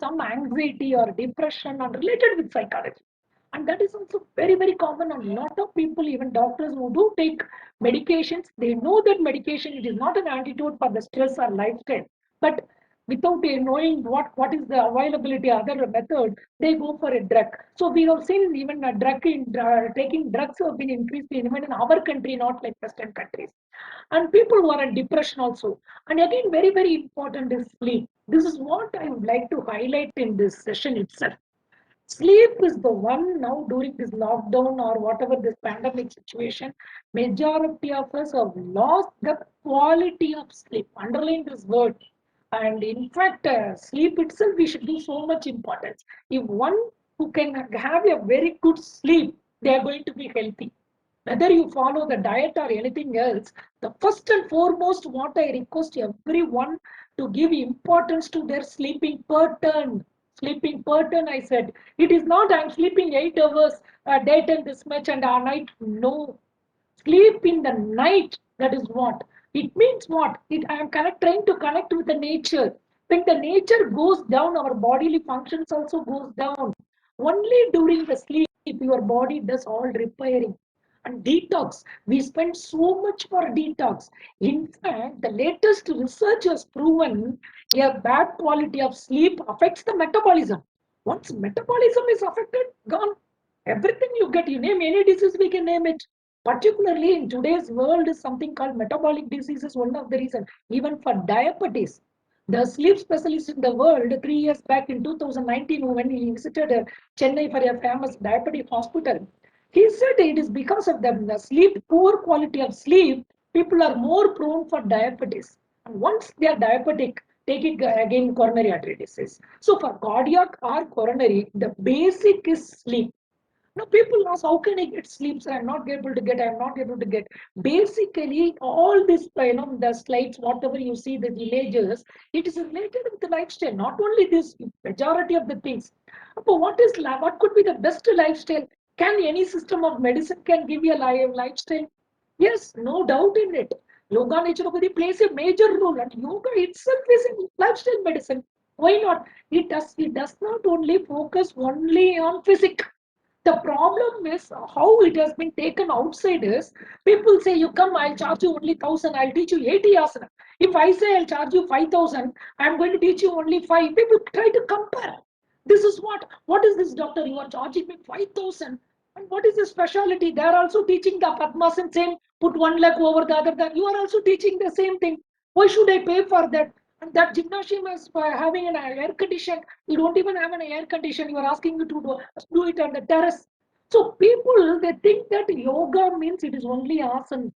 some anxiety or depression are related with psychology. And that is also very, very common. And a lot of people, even doctors who do take medications, they know that medication it is not an antidote for the stress or lifestyle. But without knowing what is the availability other method, they go for a drug. So we have seen even a drug in taking drugs have been increased even in our country, not like Western countries. And people who are in depression also. And again, very, very important is sleep. This is what I would like to highlight in this session itself. Sleep is the one now during this lockdown or whatever this pandemic situation, majority of us have lost the quality of sleep. Underline this word. And in fact, sleep itself, we should give so much importance. If one who can have a very good sleep, they are going to be healthy. Whether you follow the diet or anything else, the first and foremost, what I request everyone to give importance to their sleeping pattern. Sleeping pattern, I said, it is not I'm sleeping 8 hours a daytime this much and a night. No, sleep in the night. That is what it means. What it I am trying to connect with the nature. When the nature goes down, our bodily functions also goes down. Only during the sleep, your body does all repairing and detox. We spend so much for detox. In fact, the latest research has proven a bad quality of sleep affects the metabolism. Once metabolism is affected, gone. Everything you get, you name any disease, we can name it. Particularly in today's world, is something called metabolic disease is one of the reasons. Even for diabetes, the sleep specialist in the world 3 years back in 2019, when he visited Chennai for a famous diabetic hospital, he said it is because of the sleep, poor quality of sleep, people are more prone for diabetes. And once they are diabetic, take it again coronary artery disease. So for cardiac or coronary, the basic is sleep. Now people ask, how can I get sleep? So I'm not able to get, I'm not able to get. Basically, all this, the slides, whatever you see, the images, it is related with the lifestyle. Not only this, majority of the things. But what could be the best lifestyle? Can any system of medicine can give you a lifestyle? Yes, no doubt in it. Yoga naturopathy plays a major role, and yoga itself is a lifestyle medicine. Why not? It does not only focus only on physics. The problem is how it has been taken outside is people say, you come, I'll charge you only 1,000, I'll teach you 80 asana. If I say I'll charge you 5,000, I'm going to teach you only 5. People try to compare. This is what is this, doctor? You are charging me 5,000. And what is the specialty? They are also teaching the Padmasan, same, put one leg over the other. You are also teaching the same thing. Why should I pay for that? And that gymnasium is having an air condition. You don't even have an air condition. You are asking me to do it on the terrace. So people, they think that yoga means it is only asana,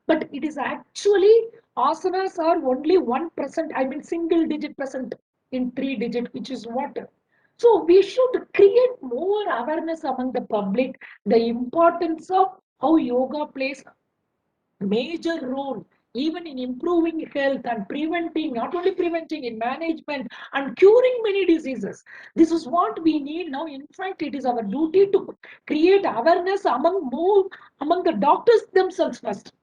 but it is actually asanas are only 1%. I mean single digit percent in 3 digit, which is what. So we should create more awareness among the public, the importance of how yoga plays major role even in improving health and preventing, not only preventing, in management and curing many diseases. This is what we need now. In fact, it is our duty to create awareness among the doctors themselves first.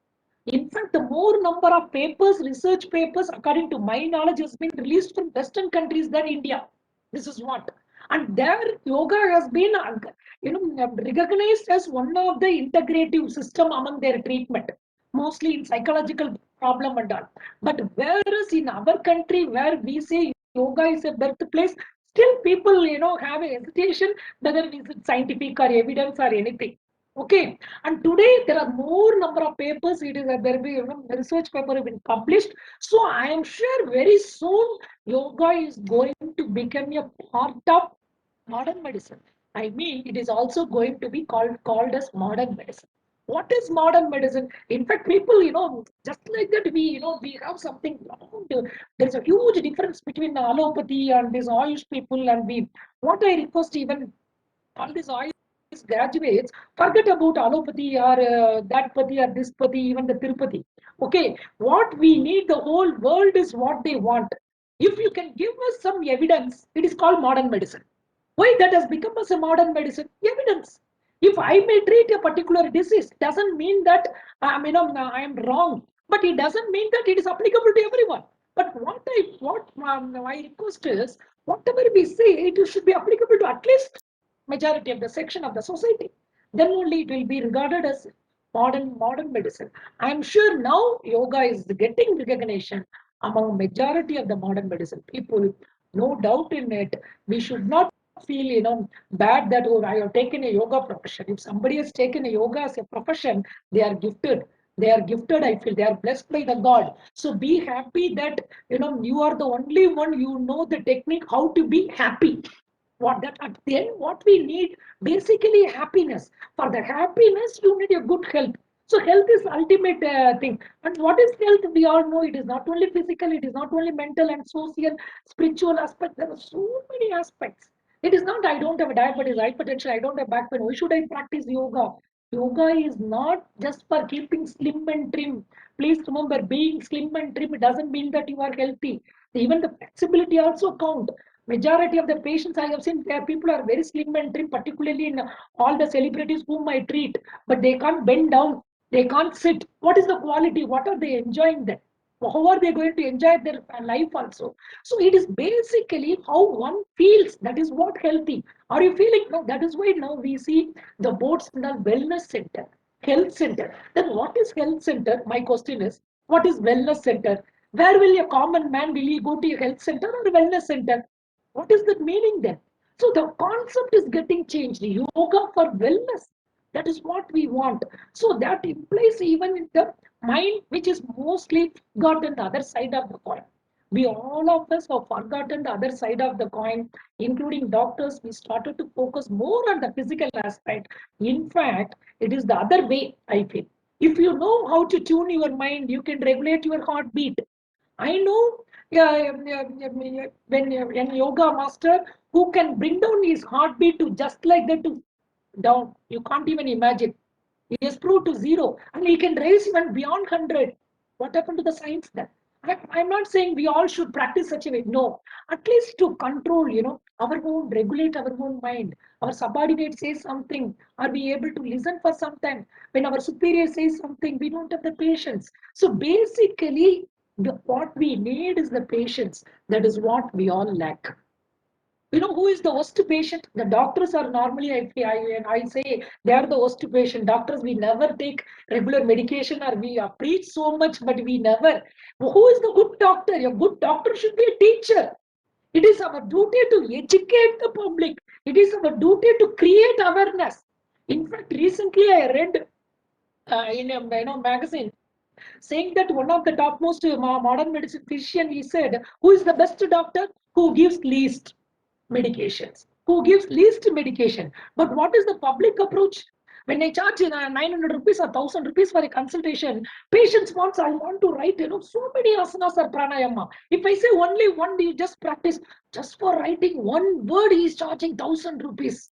In fact, the more number of papers, research papers, according to my knowledge, has been released from Western countries than India. This is what. And there, yoga has been, recognized as one of the integrative system among their treatment, mostly in psychological problem and all. But whereas in our country, where we say yoga is a birthplace, still people, have a hesitation whether it is scientific or evidence or anything. Okay, and today there are more number of papers. It is there will be research paper have been published. So I am sure very soon yoga is going to become a part of modern medicine. I mean, it is also going to be called as modern medicine. What is modern medicine? In fact, people, just like that, we have something wrong. There is a huge difference between the allopathy and these Ayush people and we. What I request even all these Ayush graduates forget about allopathy or that pati or this pati, even the Tirupati. Okay, what we need, the whole world is what they want. If you can give us some evidence, it is called modern medicine. Why that has become as a modern medicine? Evidence. If I may treat a particular disease, doesn't mean that I am wrong, but it doesn't mean that it is applicable to everyone. But what I request is Whatever we say, it should be applicable to at least majority of the section of the society. Then only it will be regarded as modern medicine. I am sure now yoga is getting recognition among majority of the modern medicine people. No doubt in it. We should not feel bad that I have taken a yoga profession. If somebody has taken a yoga as a profession, they are gifted. They are gifted. I feel they are blessed by the God. So be happy that you are the only one, the technique how to be happy. What that at the end, what we need basically happiness. For the happiness, you need a good health. So health is ultimate thing. And what is health? We all know it is not only physical, it is not only mental and social, spiritual aspect. There are so many aspects. It is not I don't have a diabetes, hypertension, I don't have back pain. Why should I practice yoga? Yoga is not just for keeping slim and trim. Please remember, being slim and trim doesn't mean that you are healthy. Even the flexibility also count. Majority of the patients I have seen, people are very slim and trim, particularly in all the celebrities whom I treat, but they can't bend down, they can't sit. What is the quality? What are they enjoying then? How are they going to enjoy their life also? So it is basically how one feels. That is what healthy. Are you feeling? No, that is why now we see the boards in the wellness center, health center. Then what is health center? My question is, what is wellness center? Where will a common man will he go to a health center or a wellness center? What is the meaning then? So the concept is getting changed. Yoga for wellness. That is what we want. So that implies even in the mind, which is mostly forgotten the other side of the coin. We all of us have forgotten the other side of the coin, including doctors. We started to focus more on the physical aspect. In fact, it is the other way, I feel. If you know how to tune your mind, you can regulate your heartbeat. I know, yeah, when an yoga master who can bring down his heartbeat to just like that to down, you can't even imagine. He is proved to zero, and he can raise even beyond 100. What happened to the science then? I'm not saying we all should practice such a way. No, at least to control, our own, regulate our own mind. Our subordinate says something, are we able to listen for some time? When our superior says something, we don't have the patience. So basically, what we need is the patience. That is what we all lack. Who is the worst patient? The doctors are normally, I say, they are the worst patient. Doctors, we never take regular medication or we preach so much, but we never. Who is the good doctor? A good doctor should be a teacher. It is our duty to educate the public. It is our duty to create awareness. In fact, recently I read in a magazine saying that one of the topmost modern medicine physician, he said, who is the best doctor? Who gives least medications. Who gives least medication. But what is the public approach? When I charge 900 rupees or 1000 rupees for a consultation, patients wants, I want to write, so many asanas or pranayama. If I say only one, you just practice, just for writing one word, he is charging 1000 rupees.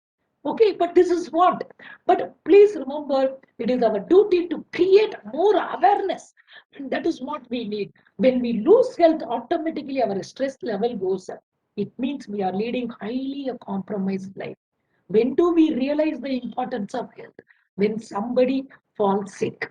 Okay, but this is what. But please remember, it is our duty to create more awareness. And that is what we need. When we lose health, automatically our stress level goes up. It means we are leading highly a compromised life. When do we realize the importance of health? When somebody falls sick.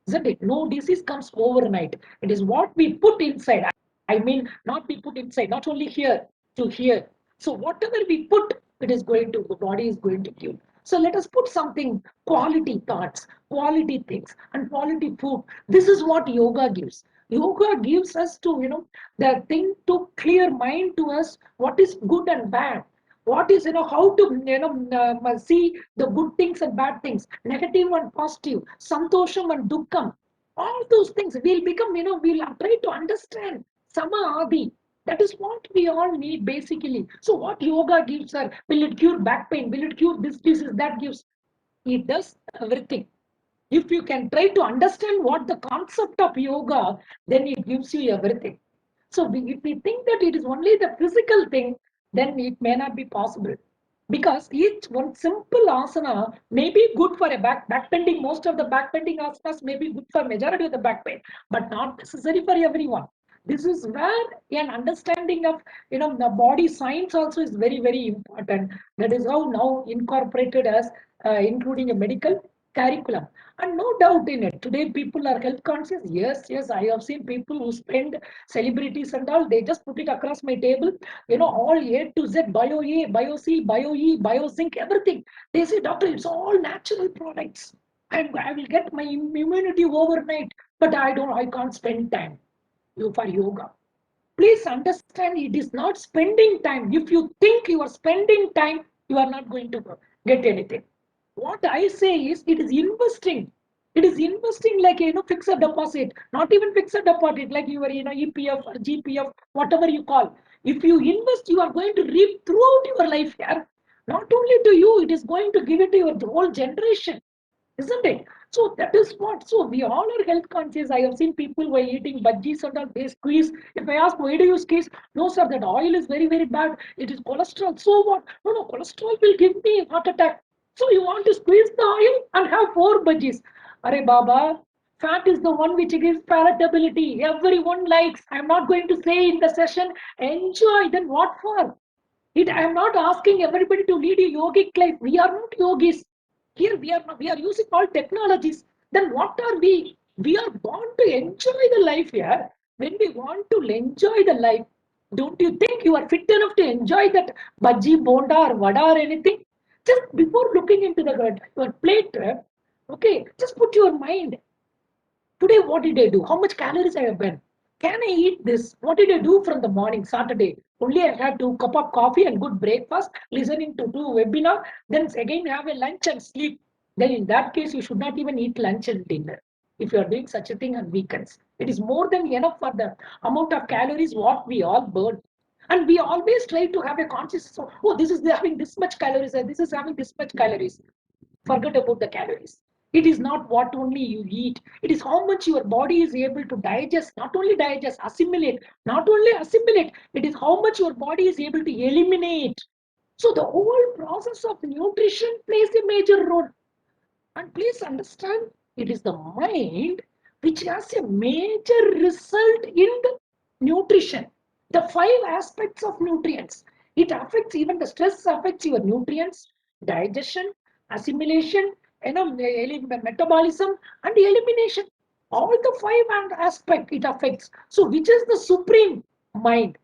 Isn't it? No disease comes overnight. It is what we put inside. I mean, not we put inside, not only here to here. So whatever we put, it is going to, the body is going to give. So let us put something, quality thoughts, quality things, and quality food. This is what yoga gives. Yoga gives us to, the thing to clear mind to us what is good and bad. What is, how to, see the good things and bad things, negative and positive, santosham and dukkham. All those things will become, we'll try to understand sama adi. That is what we all need basically. So what yoga gives her? Will it cure back pain? Will it cure this disease? That gives. It does everything. If you can try to understand what the concept of yoga, then it gives you everything. So if we think that it is only the physical thing, then it may not be possible. Because each one simple asana may be good for a back bending. Most of the back bending asanas may be good for majority of the back pain, but not necessary for everyone. This is where an understanding of the body science also is very, very important. That is how now incorporated as including a medical. curriculum. And no doubt in it. Today, people are health conscious. Yes, yes, I have seen people who spend celebrities and all, they just put it across my table, all A to Z, bio A, bio C, bio E, bio zinc, everything. They say, doctor, it's all natural products. I will get my immunity overnight, but I can't spend time for yoga. Please understand, it is not spending time. If you think you are spending time, you are not going to get anything. What I say is, it is investing. It is investing like fixed deposit, not even fixed deposit, like your EPF or GPF, whatever you call. If you invest, you are going to reap throughout your life here. Not only to you, it is going to give it to your whole generation, isn't it? So that is what. So we all are health conscious. I have seen people while eating budgies and all, they squeeze. If I ask, why do you squeeze? No, sir, that oil is very, very bad. It is cholesterol. So what? No, no, cholesterol will give me a heart attack. So you want to squeeze the oil and have 4 budgies. Are Baba, fat is the one which gives palatability. Everyone likes. I'm not going to say in the session, enjoy. Then what for? I am not asking everybody to lead a yogic life. We are not yogis. Here we are using all technologies. Then what are we? We are born to enjoy the life here. When we want to enjoy the life, don't you think you are fit enough to enjoy that bhaji, bonda, or vada or anything? Just before looking into your plate, okay, just put your mind. Today, what did I do? How much calories I have burned? Can I eat this? What did I do from the morning, Saturday? Only I had 2 cup of coffee and good breakfast, listening to 2 webinar, then again have a lunch and sleep. Then in that case, you should not even eat lunch and dinner if you are doing such a thing on weekends. It is more than enough for the amount of calories what we all burn. And we always try to have a consciousness of, oh, this is having this much calories, and this is having this much calories. Forget about the calories. It is not what only you eat, it is how much your body is able to digest, not only digest, assimilate, not only assimilate, it is how much your body is able to eliminate. So the whole process of nutrition plays a major role. And please understand, it is the mind which has a major result in the nutrition. The 5 aspects of nutrients. It affects, even the stress affects your nutrients, digestion, assimilation, metabolism, and elimination. All the 5 aspect it affects. So which is the supreme? Mind.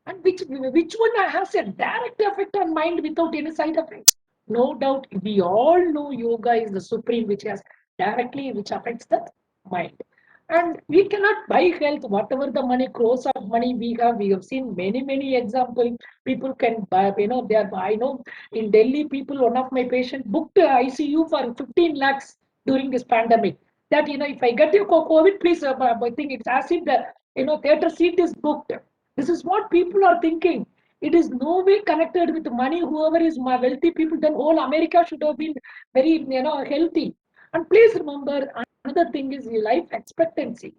And which one has a direct effect on mind without any side effects? No doubt, we all know yoga is the supreme, which has directly, which affects the mind. And we cannot buy health, whatever the money, crores of money we have. We have seen many, many examples. People can buy, they are, I know in Delhi, people, one of my patients booked ICU for 15 lakhs during this pandemic. That, if I get you COVID, please, I think it's as if the, theater seat is booked. This is what people are thinking. It is no way connected with money. Whoever is my wealthy people, then whole America should have been very, healthy. And please remember, another thing is life expectancy.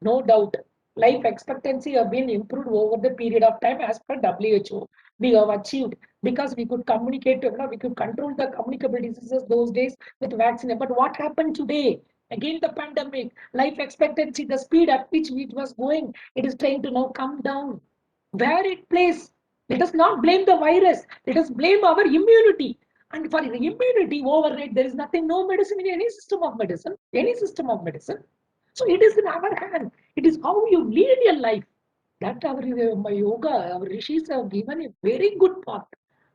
No doubt, life expectancy have been improved over the period of time as per WHO. We have achieved because we could communicate, we could control the communicable diseases those days with vaccine. But what happened today? Again, the pandemic, life expectancy, the speed at which it was going, it is trying to now come down. Where it plays, let us not blame the virus. Let us blame our immunity. And for the immunity override, there is nothing, no medicine in any system of medicine, So it is in our hand. It is how you lead your life. That our yoga, our rishis have given a very good path.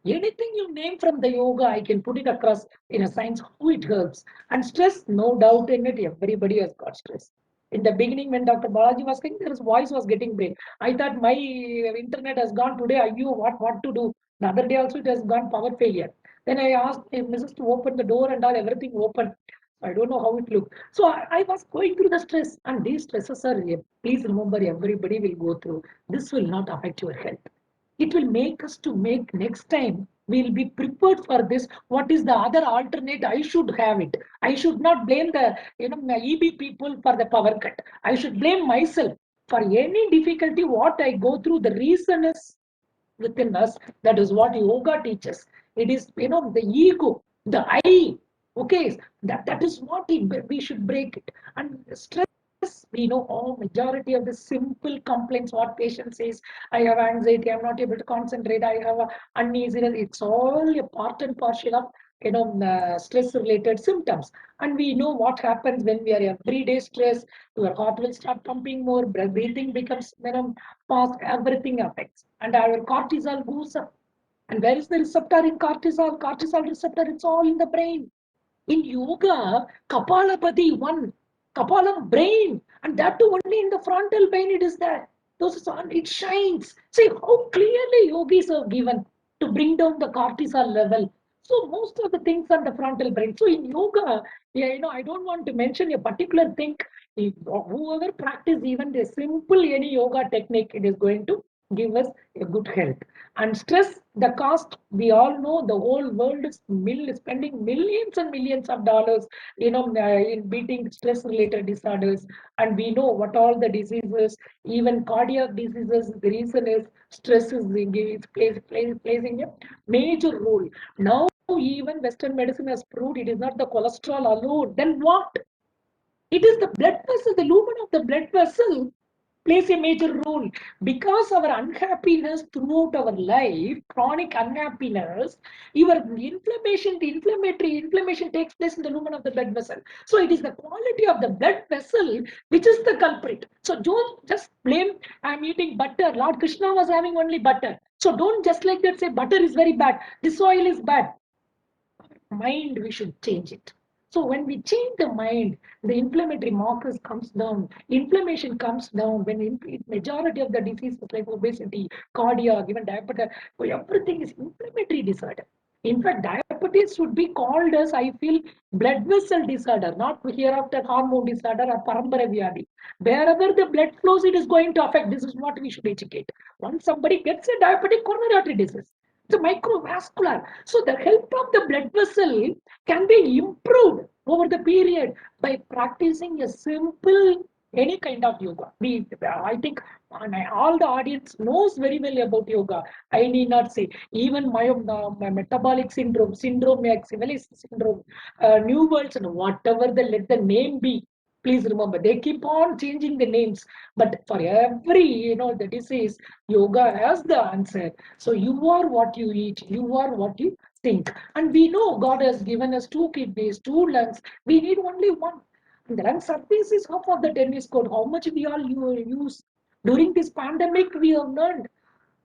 Anything you name from the yoga, I can put it across in a science how it helps. And stress, no doubt in it, everybody has got stress. In the beginning, when Dr. Balaji was saying, his voice was getting break. I thought my internet has gone today. I knew what to do. The other day also it has gone power failure. Then I asked Mrs. to open the door and all, everything open. I don't know how it looked. So I was going through the stress, and these stresses are real. Please remember, everybody will go through. This will not affect your health. It will make us to make next time. We'll be prepared for this. What is the other alternate? I should have it. I should not blame the EB people for the power cut. I should blame myself for any difficulty. What I go through, the reason is within us. That is what yoga teaches. It is, the ego, the I. Okay, that is what we should break it. And stress, we know all majority of the simple complaints what patient says. I have anxiety, I'm not able to concentrate, I have a uneasiness. It's all a part and parcel of stress related symptoms. And we know what happens when we are everyday stress. Your heart will start pumping more, breathing becomes fast, everything affects, and our cortisol goes up. And where is the receptor in cortisol? Cortisol receptor, it's all in the brain. In yoga, Kapalabhati, one Kapalam brain, and that too only in the frontal brain it is there. Those are, it shines. See how clearly yogis are given to bring down the cortisol level. So most of the things are the frontal brain. So in yoga, yeah, I don't want to mention a particular thing. If whoever practice even the simple any yoga technique, it is going to give us a good health. And stress, the cost, we all know the whole world is spending millions and millions of dollars, in beating stress related disorders. And we know what all the diseases, even cardiac diseases, the reason is stress is playing a major role. Now, even Western medicine has proved it is not the cholesterol alone. Then what? It is the blood vessel, the lumen of the blood vessel plays a major role because our unhappiness throughout our life, chronic unhappiness, your inflammation, the inflammation takes place in the lumen of the blood vessel. So it is the quality of the blood vessel which is the culprit. So don't just blame, I'm eating butter. Lord Krishna was having only butter. So don't just like that say butter is very bad. This oil is bad. Mind, we should change it. So when we change the mind, the inflammatory markers comes down, inflammation comes down. When majority of the diseases like obesity, cardiac, even diabetes, everything is inflammatory disorder. In fact, diabetes should be called as, I feel, blood vessel disorder, not hereafter hormone disorder or parambara vyadi. Wherever the blood flows, it is going to affect. This is what we should educate. Once somebody gets a diabetic coronary artery disease, the microvascular. So the health of the blood vessel can be improved over the period by practicing a simple any kind of yoga. I think all the audience knows very well about yoga. I need not say. Even my metabolic syndrome, syndrome, new worlds, and whatever the let the name be. Please remember, they keep on changing the names, but for every the disease, yoga has the answer. So you are what you eat, you are what you think. And we know God has given us two kidneys, two lungs. We need only one. And the lung surface is half of the tennis court. How much we all use during this pandemic, we have learned.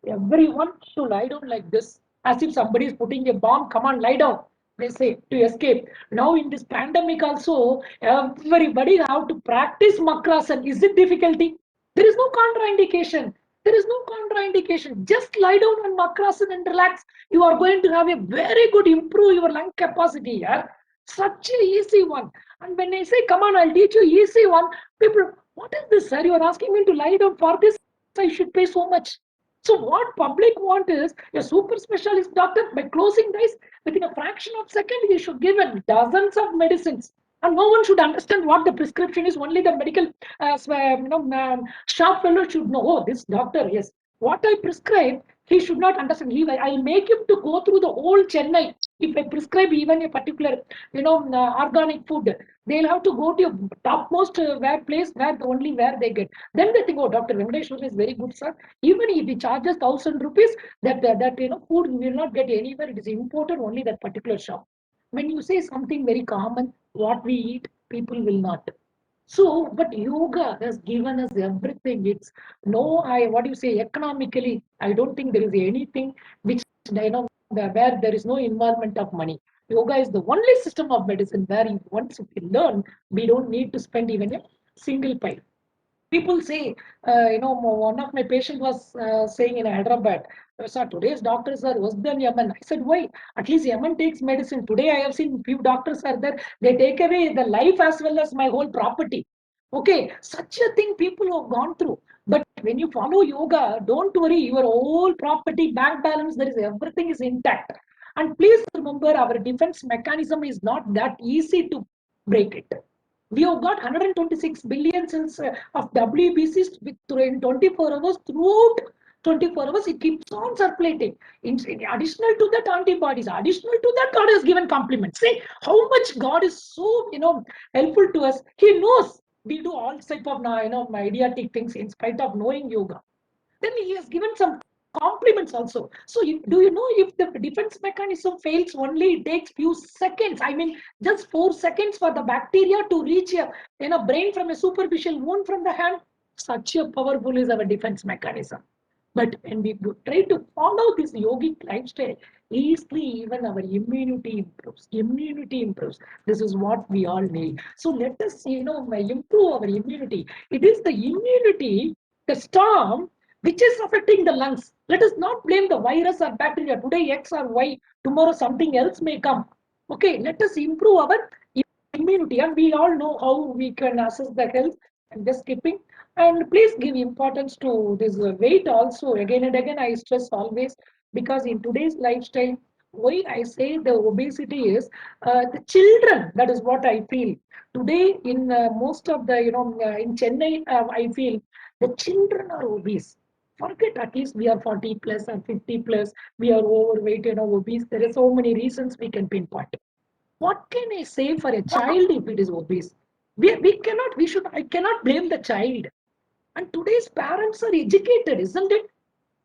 Everyone to lie down like this, as if somebody is putting a bomb. Come on, lie down. They say to escape. Now in this pandemic also, everybody have to practice makrasan. Is it difficulty? There is no contraindication. There is no contraindication. Just lie down on makrasan and relax. You are going to have a very good improve your lung capacity. Yeah? Such an easy one. And when I say, come on, I'll teach you easy one, people, what is this, sir? You are asking me to lie down for this. I should pay so much. So what public want is a super specialist doctor by closing the eyes within a fraction of a second, he should give a dozens of medicines. And no one should understand what the prescription is. Only the medical sharp fellow should know. Oh, this doctor, yes. What I prescribe, he should not understand. I'll make him to go through the whole Chennai. If I prescribe even a particular, organic food, they'll have to go to a topmost where place where only where they get. Then they think, oh, Dr. Venakteshwaran is very good, sir. Even if he charges 1,000 rupees, that food you will not get anywhere. It is imported only that particular shop. When you say something very common, what we eat, people will not. So, but yoga has given us everything. It's no, what do you say, economically, I don't think there is anything which, where there is no involvement of money. Yoga is the only system of medicine where once we learn, we don't need to spend even a single pie. People say, one of my patients was saying in Hyderabad, sir, today's doctors are worse than Yemen. I said, why? At least Yemen takes medicine. Today I have seen few doctors are there. They take away the life as well as my whole property. Okay, such a thing people have gone through. But when you follow yoga, don't worry, your whole property, bank balance, there is everything is intact. And please remember, our defense mechanism is not that easy to break it. We have got 126 billion cells of WBCs in 24 hours. Throughout 24 hours, it keeps on circulating. In additional to that, antibodies. Additional to that, God has given compliments. See how much God is so helpful to us. He knows we do all type of idiotic things in spite of knowing yoga. Then He has given some compliments also. So do you know, if the defense mechanism fails, only it takes few seconds, I mean just 4 seconds for the bacteria to reach a brain from a superficial wound from the hand. Such a powerful is our defense mechanism. But when we try to follow this yogic lifestyle, easily even our immunity improves. Immunity improves. This is what we all need. So let us, improve our immunity. It is the immunity, the storm, which is affecting the lungs. Let us not blame the virus or bacteria. Today X or Y, tomorrow something else may come. Okay, let us improve our immunity, and we all know how we can assess the health. And just skipping, and please give importance to this weight also. Again and again I stress always, because in today's lifestyle, why I say the obesity is, the children, that is what I feel today in most of the, in Chennai, I feel the children are obese. Forget, at least we are 40 plus and 50 plus, we are overweight, obese. There are so many reasons we can pinpoint. What can I say for a child if it is obese? We cannot, we should, I cannot blame the child. And today's parents are educated, isn't it?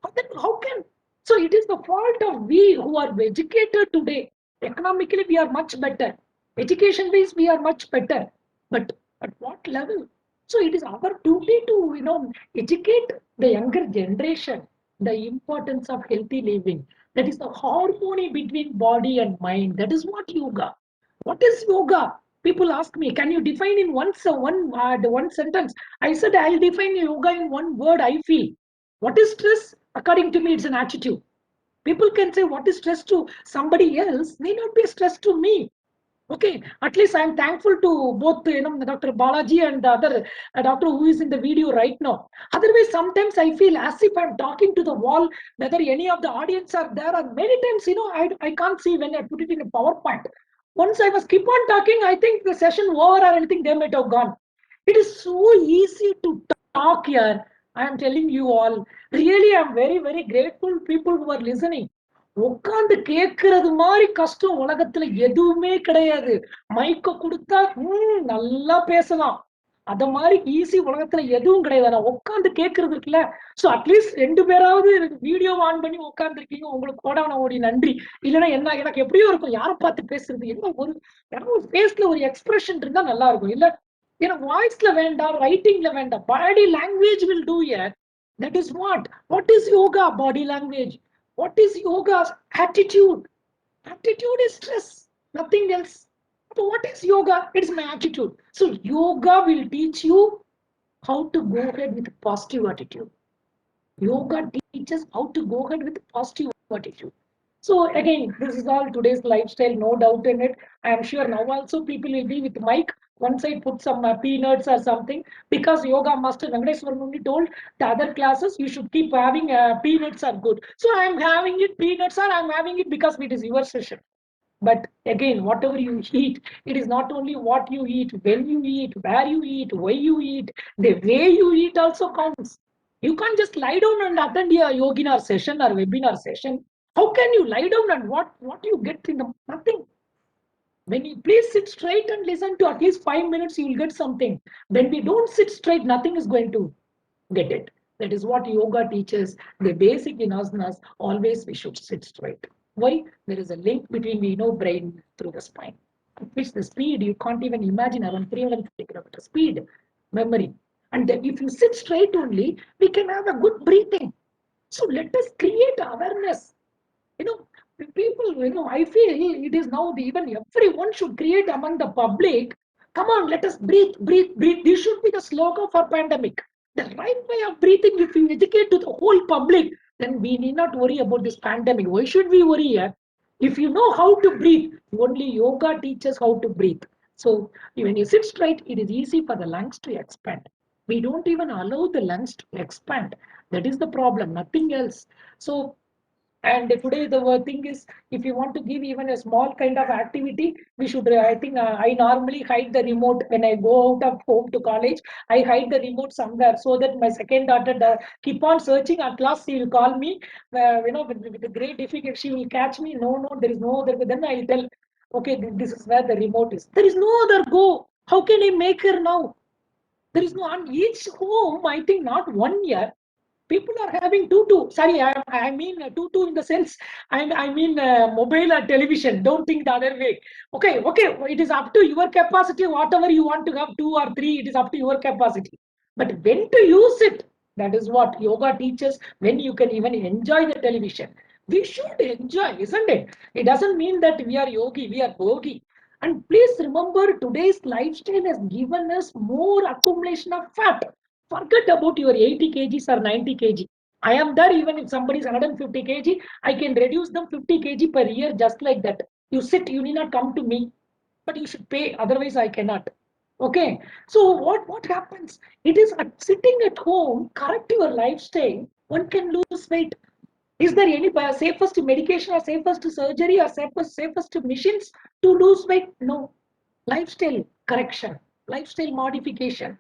How can? So it is the fault of we who are educated today. Economically, we are much better. Education wise, we are much better. But at what level? So it is our duty to, educate the younger generation the importance of healthy living. That is the harmony between body and mind. That is what yoga. What is yoga? People ask me, can you define in one word, one sentence? I said, I'll define yoga in one word. I feel. What is stress? According to me, it's an attitude. People can say what is stress to somebody else may not be stress to me. Okay, at least I'm thankful to both, Dr. Balaji and the other doctor who is in the video right now. Otherwise, sometimes I feel as if I'm talking to the wall, whether any of the audience are there, or many times, I can't see when I put it in a PowerPoint. Once I was keep on talking, I think the session over or anything, they might have gone. It is so easy to talk here. I am telling you all, really, I'm very, very grateful people who are listening. உட்கார்ந்து கேட்கறது மாதிரி கஷ்டம் உலகத்துல எதுவுமே கிடையாது. மைக்க கொடுத்தா நல்லா பேசலாம். அத மாதிரி ஈஸி உலகத்துல எதுவும் கிடையாது. நான் உட்கார்ந்து கேட்கறது இருக்குல்ல. சோ அட்லீஸ்ட் 2 பேராவது வீடியோ ஆன் பண்ணி உட்கார்ந்து இருக்கீங்க. உங்களுக்கு கோடான கோடி நன்றி. இல்லைன்னா என்ன, எனக்கு எப்படியோ இருக்கும், யாரை பார்த்து பேசுறது, என்ன ஒரு ஃபேஸ்ல ஒரு எக்ஸ்பிரஷன் இருந்தா நல்லா இருக்கும். இல்ல ஏன்னா வாய்ஸ்ல வேண்டாம், ரைட்டிங்ல வேண்டாம், body language will do it. That is what is yoga? Body language. What is yoga's attitude? Attitude is stress, nothing else. So what is yoga? It's my attitude. So yoga will teach you how to go ahead with positive attitude. Yoga teaches how to go ahead with positive attitude. So again, this is all today's lifestyle, no doubt in it. I am sure now also people will be with mic. Once I put some peanuts or something, because yoga master Venakteshwaran only told the other classes you should keep having peanuts are good. So I am having it peanuts, or I am having it because it is your session. But again, whatever you eat, it is not only what you eat, when you eat, where you eat, why you eat, the way you eat also counts. You can't just lie down and attend a Yoginar session or webinar session. How can you lie down and what you get in the nothing? When you please sit straight and listen to at least 5 minutes, you will get something. When we don't sit straight, nothing is going to get it. That is what yoga teaches. The basic in asanas, always we should sit straight. Why? There is a link between the brain through the spine. At which the speed, you can't even imagine, around 350 kilometers speed, memory. And then if you sit straight only, we can have a good breathing. So let us create awareness. You know, people, I feel it is now even everyone should create among the public. Come on, let us breathe, breathe, breathe. This should be the slogan for pandemic. The right way of breathing, if you educate to the whole public, then we need not worry about this pandemic. Why should we worry here? If you know how to breathe, only yoga teaches how to breathe. So when you sit straight, it is easy for the lungs to expand. We don't even allow the lungs to expand. That is the problem, nothing else. So and today the thing is, if you want to give even a small kind of activity, we should, I think I normally hide the remote when I go out of home to college. I hide the remote somewhere so that my second daughter keep on searching. At last she will call me, with a great difficulty. She will catch me. No, no, there is no other. Then I'll tell, okay, this is where the remote is. There is no other go. How can I make her now? There is no on each home, I think not 1 year. People are having tutu. Sorry, I mean tutu in the sense, and I mean mobile or television. Don't think the other way. Okay, okay. It is up to your capacity. Whatever you want to have, 2 or 3, it is up to your capacity. But when to use it, that is what yoga teaches. When you can even enjoy the television, we should enjoy, isn't it? It doesn't mean that we are yogi, we are bogi. And please remember, today's lifestyle has given us more accumulation of fat. Forget about your 80 kgs or 90 kg. I am there. Even if somebody is 150 kg, I can reduce them 50 kg per year just like that. You sit, you need not come to me, but you should pay. Otherwise, I cannot. Okay. So what happens? It is sitting at home, correct your lifestyle. One can lose weight. Is there any safest medication or safest surgery or safest machines to lose weight? No. Lifestyle correction, lifestyle modification.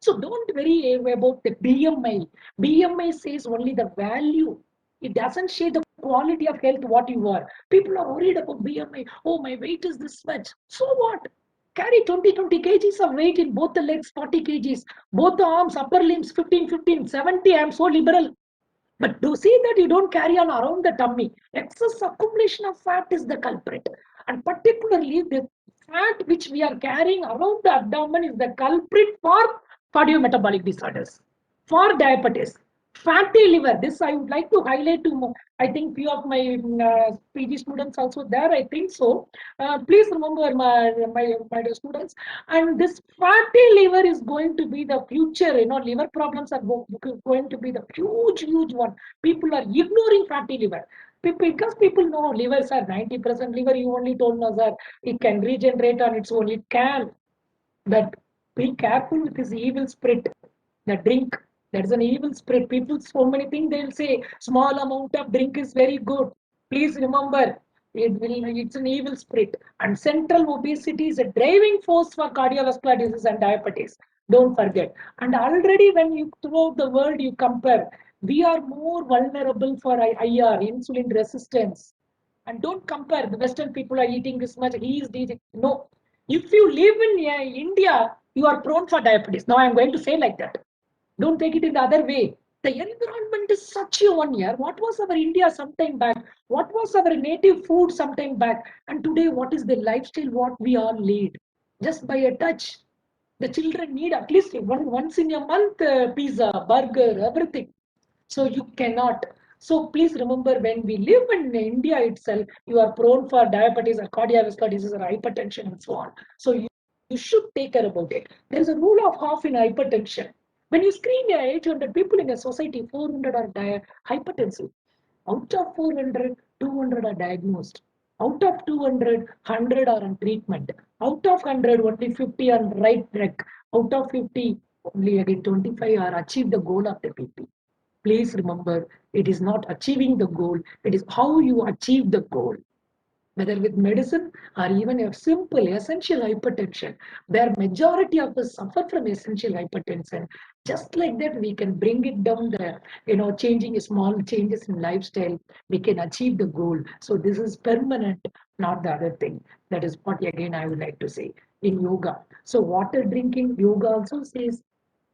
So don't worry about the BMI. BMI says only the value. It doesn't say the quality of health what you are. People are worried about BMI. Oh, my weight is this much. So what? Carry 20 kgs of weight in both the legs, 40 kgs, both the arms, upper limbs, 15, 70. I'm so liberal. But do see that you don't carry on around the tummy. Excess accumulation of fat is the culprit. And particularly the fat which we are carrying around the abdomen is the culprit for cardiometabolic disorders, for diabetes, fatty liver. This I would like to highlight to, I think, few of my PG students also there. I think so. Please remember my students. And this fatty liver is going to be the future. Liver problems are going to be the huge one. People are ignoring fatty liver. Because people know livers are 90% liver, you only told us that it can regenerate on its own. It can. But be careful with this evil spirit. The drink, that's an evil spirit. People, so many things they'll say, small amount of drink is very good. Please remember, it's an evil spirit. And central obesity is a driving force for cardiovascular disease and diabetes. Don't forget. And already when you throughout the world you compare, we are more vulnerable for IR, insulin resistance. And don't compare. The Western people are eating this much. He is eating. No. If you live in India, you are prone for diabetes. Now I'm going to say like that. Don't take it in the other way. The environment is such a one year. What was our India sometime back? What was our native food sometime back? And today, what is the lifestyle what we all lead? Just by a touch. The children need at least once in a month pizza, burger, everything. So you cannot. So please remember, when we live in India itself, you are prone for diabetes or cardiovascular disease or hypertension and so on. So you should take care about it. There is a rule of half in hypertension. When you screen 800 people in a society, 400 are hypertensive. Out of 400, 200 are diagnosed. Out of 200, 100 are on treatment. Out of 100, only 50 are on right track. Out of 50, only again 25 are achieve the goal of the PP. Please remember, it is not achieving the goal, it is how you achieve the goal. Whether with medicine or even a simple essential hypertension, where majority of us suffer from essential hypertension. Just like that, we can bring it down there, changing small changes in lifestyle, we can achieve the goal. So this is permanent, not the other thing. That is what again I would like to say in yoga. So water drinking, yoga also says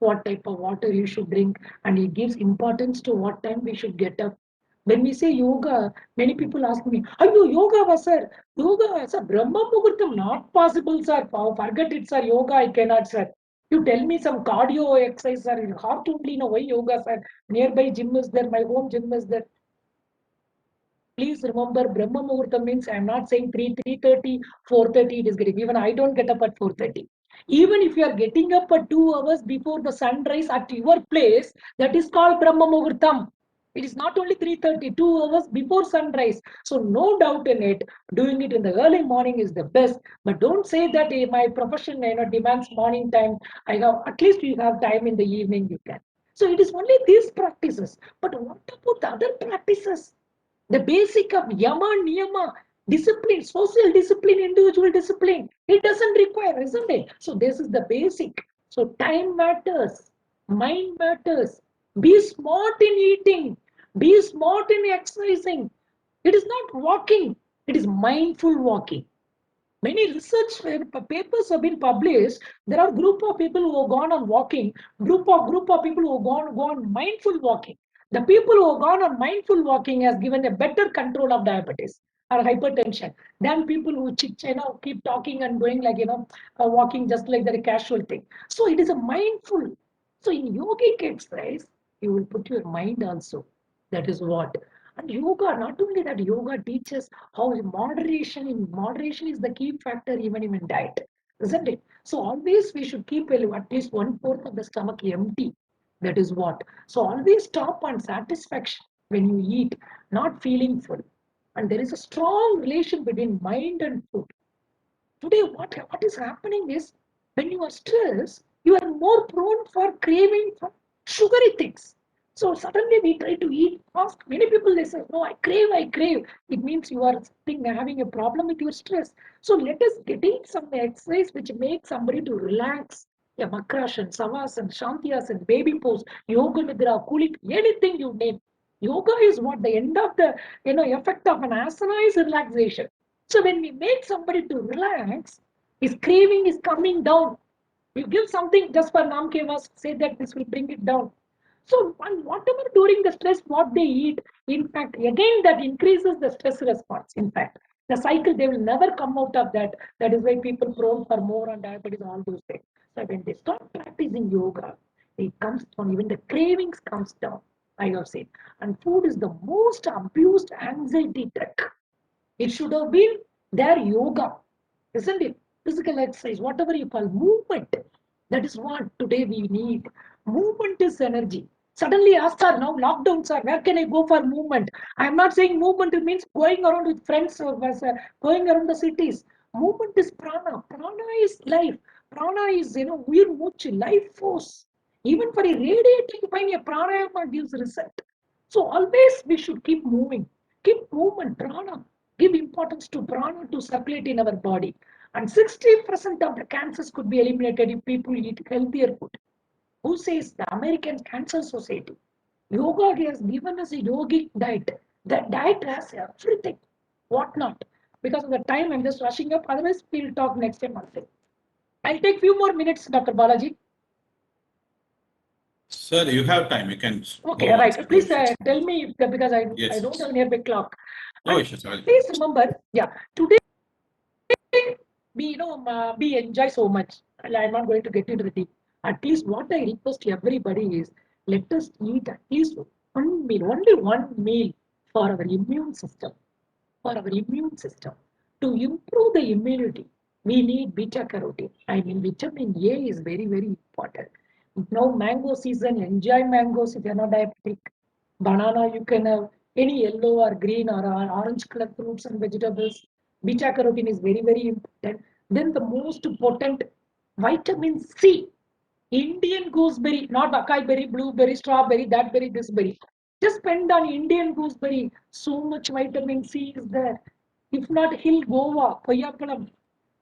what type of water you should drink, and it gives importance to what time we should get up. When we say yoga, many people ask me, "Ayo, yoga, sir. Yoga, sir. Brahma Muhurtam, not possible, sir. Forget it, sir. Yoga, I cannot, sir. You tell me some cardio exercise, sir. Heart only, no, why yoga, sir? Nearby gym is there. My home gym is there." Please remember, Brahma Muhurtam means I'm not saying 3:30, 4:30 it is getting. Even I don't get up at 4:30. Even if you are getting up at 2 hours before the sunrise at your place, that is called Brahma Muhurtam. It is not only 3:30, 2 hours before sunrise. So no doubt in it, doing it in the early morning is the best. But don't say that my profession demands morning time. I have at least you have time in the evening you can. So it is only these practices. But what about the other practices? The basic of yama, niyama, discipline, social discipline, individual discipline. It doesn't require, isn't it? So this is the basic. So time matters, mind matters. Be smart in eating. Be smart in exercising. It is not walking. It is mindful walking. Many research papers have been published. There are group of people who have gone on walking, group of people who have gone mindful walking. The people who have gone on mindful walking has given a better control of diabetes or hypertension than people who keep talking and going like walking just like that a casual thing. So it is a mindful. So in yogic exercise, you will put your mind also. That is what. And yoga, not only that, yoga teaches how moderation is the key factor even in diet, isn't it? So always we should keep at least one fourth of the stomach empty. That is what. So always stop on satisfaction when you eat, not feeling full. And there is a strong relation between mind and food. Today, what is happening is when you are stressed, you are more prone for craving for sugary things. So suddenly we try to eat fast. Many people they say, no, I crave, I crave. It means you are having a problem with your stress. So let us get in some exercise which makes somebody to relax. Yeah, makrasana, savasana, shantyasana, baby pose, yoga nidra, kulik, anything you name. Yoga is what the end of the effect of an asana is relaxation. So when we make somebody to relax, his craving is coming down. You give something just for Nam Kevas, say that this will bring it down. So whatever during the stress, what they eat, in fact, again that increases the stress response. In fact, the cycle, they will never come out of that. That is why people prone for more on diabetes, all those things. So when they stop practicing yoga, it comes down, even the cravings comes down, I have said. And food is the most abused anxiety trick. It should have been their yoga, isn't it? Physical exercise, whatever you call movement. That is what today we need. Movement is energy. Suddenly ask her now, lockdowns are, where can I go for movement? I'm not saying movement means going around with friends or going around the cities. Movement is prana. Prana is life. Prana is, weird much life force. Even for a radiating pain, a pranayama gives result. So always we should keep moving. Keep movement, prana. Give importance to prana to circulate in our body. And 60% of the cancers could be eliminated if people eat healthier food. Who says? The American Cancer Society. Yoga has given us a yogic diet. That diet has everything. What not? Because of the time, I'm just rushing up. Otherwise, we'll talk next time. I'll take few more minutes, Dr. Balaji. Sir, you have time. You can Okay, go on, sir. right. No Please issues. tell me because I Yes, don't have yes. a nearby clock. No And issues. please remember, yeah, today we enjoy so much. I'm not going to get into the deep. At least what I request to everybody is let us eat at least one meal, only one meal for our immune system. For our immune system. To improve the immunity, we need beta carotene. I mean, vitamin A is very, very important. Now, mango season, enjoy mangoes if you're not diabetic. Banana, you can have any yellow or green or orange color fruits and vegetables. Beta carotene is very, very important. Then the most potent vitamin C. Indian gooseberry, not acai berry, blueberry, strawberry, that berry, this berry. Just spend on Indian gooseberry. So much vitamin C is there. If not hill guava, koyapalam.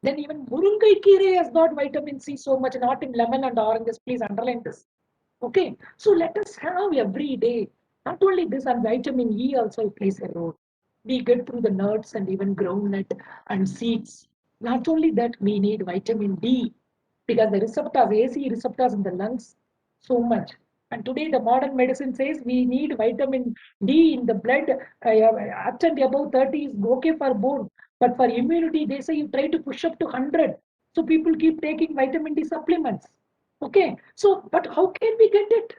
Then even Murungai kire has got vitamin C so much, not in lemon and oranges. Please underline this. Okay, so let us have every day. Not only this, and vitamin E also plays a role. We get through the nuts and even groundnut and seeds. Not only that, we need vitamin D because the receptors, AC receptors in the lungs, so much. And today, the modern medicine says we need vitamin D in the blood. Up and above 30 is okay for bone, but for immunity, they say you try to push up to 100. So people keep taking vitamin D supplements. Okay, so but how can we get it?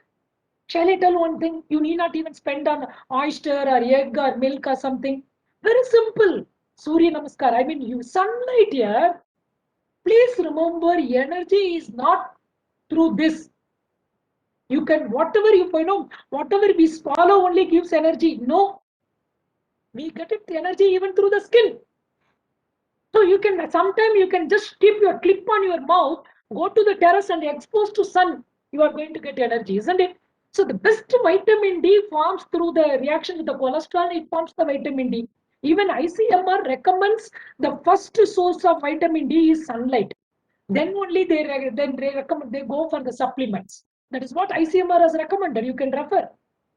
Shall I tell one thing? You need not even spend on oyster or egg or milk or something. Very simple. Surya Namaskar. I mean, you sunlight here. Please remember, energy is not through this. You can whatever we swallow only gives energy. No, we get it energy even through the skin. So you can sometimes you can just keep your clip on your mouth, go to the terrace and expose to sun. You are going to get energy, isn't it? So the best vitamin D forms through the reaction with the cholesterol. It forms the vitamin D. Even ICMR recommends the first source of vitamin D is sunlight. Then only they recommend they go for the supplements. That is what ICMR has recommended. You can refer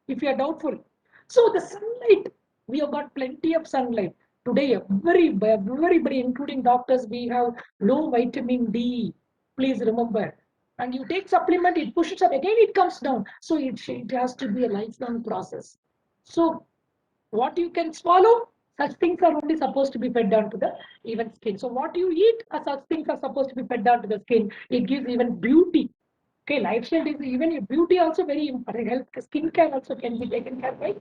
if you are doubtful. So the sunlight, we have got plenty of sunlight. Today, everybody, including doctors, we have low vitamin D. Please remember. and you take supplement, it pushes up again, it comes down. So it has to be a lifelong process. So what you can swallow, such things are only supposed to be fed down to the even skin. So what you eat, such things are supposed to be fed down to the skin. It gives even beauty. Okay, lifestyle is even your beauty also very important. Health, skin care also can be taken care by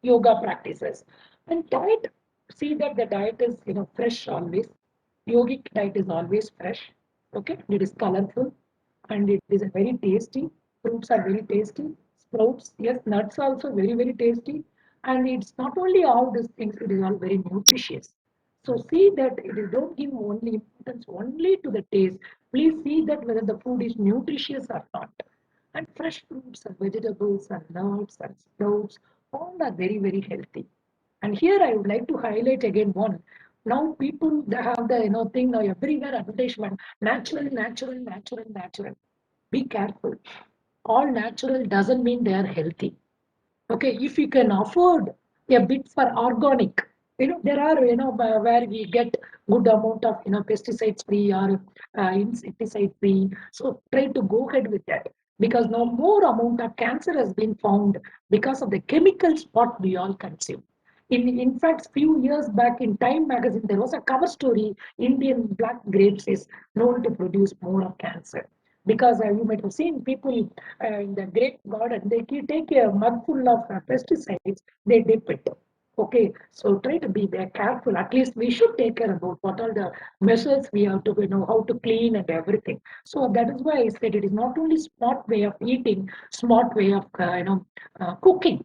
yoga practices. And diet, see that the diet is fresh always. Yogic diet is always fresh. Okay, it is colorful and it is very tasty. Fruits are very tasty. Sprouts, yes, nuts are also very, very tasty. And it's not only all these things, it is all very nutritious. So see that it is don't give only importance only to the taste. Please see that whether the food is nutritious or not. And fresh fruits and vegetables and nuts and sprouts all are very, very healthy. And here I would like to highlight again one. Now people they have the thing now everywhere advertisement natural, natural, natural, natural. Be careful. All natural doesn't mean they are healthy. Okay, if you can afford a bit for organic, there are where we get good amount of pesticides free or insecticide free. So try to go ahead with that because now more amount of cancer has been found because of the chemicals what we all consume. In fact, few years back in Time magazine, there was a cover story: Indian black grapes is known to produce more of cancer because you might have seen people in the grape garden, they take a mug full of pesticides, they dip it. Okay, so try to be there careful. At least we should take care about what are the measures we have to how to clean and everything. So that is why I said it is not only smart way of eating, smart way of cooking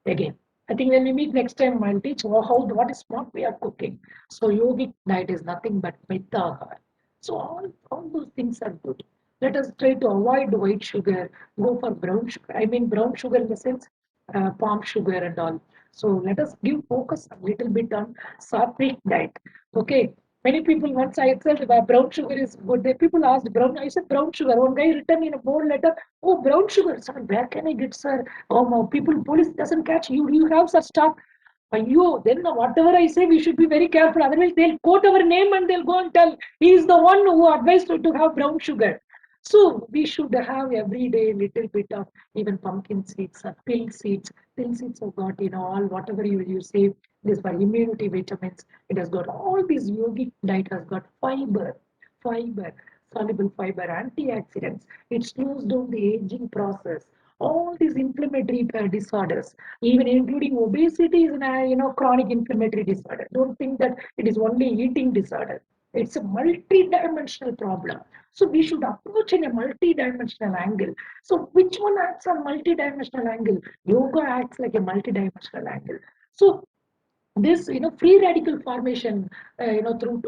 again. I think when we meet next time, I'll teach how what is smart way of cooking. So yogic diet is nothing but metta. So all those things are good. Let us try to avoid white sugar, go for brown sugar. I mean brown sugar in the sense palm sugar and all. So let us give focus a little bit on sattvic diet. Okay. Many people once I said brown sugar is good. The people asked brown. I said brown sugar. One guy written in a bold letter, "Oh, brown sugar, sir. Where can I get, sir? Oh, no, people, police doesn't catch you. You have such stuff." Then whatever I say, we should be very careful. Otherwise, they'll quote our name and they'll go and tell he is the one who advised you to have brown sugar. So we should have every day little bit of even pumpkin seeds or pill seeds. Pill seeds have got all whatever you say. This for immunity vitamins. It has got all these yogic diet has got fiber, soluble fiber, antioxidants. It slows down the aging process. All these inflammatory disorders, even including obesity, is an chronic inflammatory disorder. Don't think that it is only eating disorder. It's a multi-dimensional problem. So we should approach in a multi-dimensional angle. So which one acts on multi-dimensional angle? Yoga acts like a multi-dimensional angle. So this free radical formation through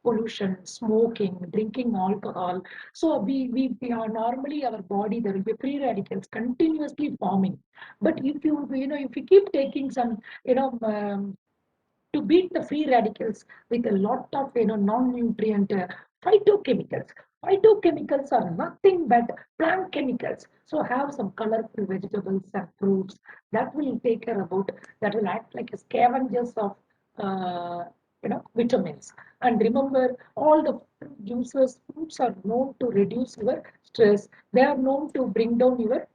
pollution, smoking, drinking alcohol. So we are normally our body there will be free radicals continuously forming. But if you keep taking some to beat the free radicals with a lot of non-nutrient phytochemicals. Phytochemicals are nothing but plant chemicals. So have some colorful vegetables and fruits that will take care about that will act like a scavengers of vitamins. And remember, all the fruit juices, fruits are known to reduce your stress. They are known to bring down your